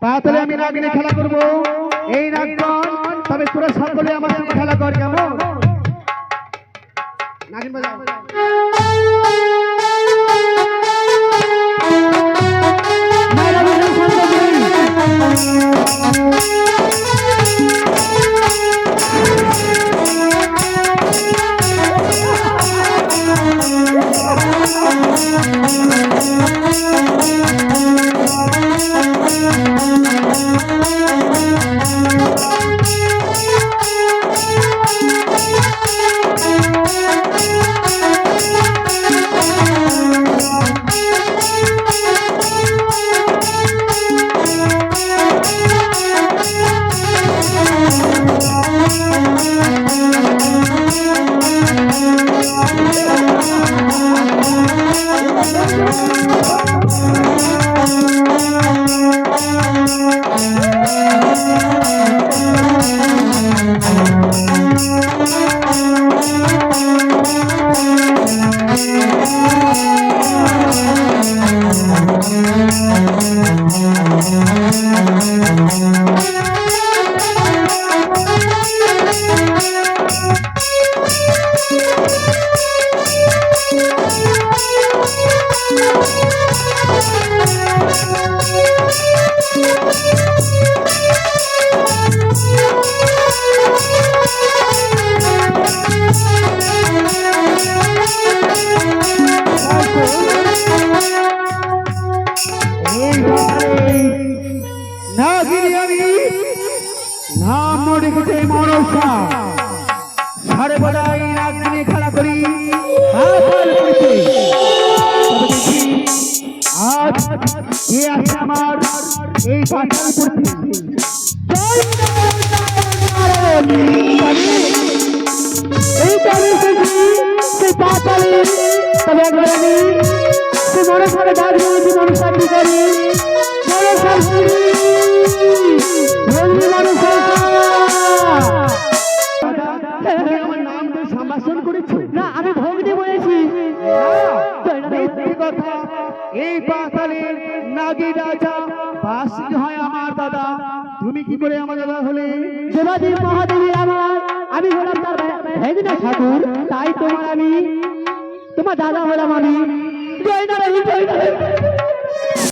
তাহলে আমি নাগিনে খেলা করব এই নাগগণ তবে তোরা সকলে আমার সাথে খেলা কর কেমন নাগিন বাজাও তুমি কি করে আমার দাদা হলে দেবাদেবী মহাদেবী আমার আমি হলাম তার ভেদিনা ঠাকুর তাই তোমার আমি তোমার দাদা হলাম আমি জয় নারায়ণ জয় নারায়ণ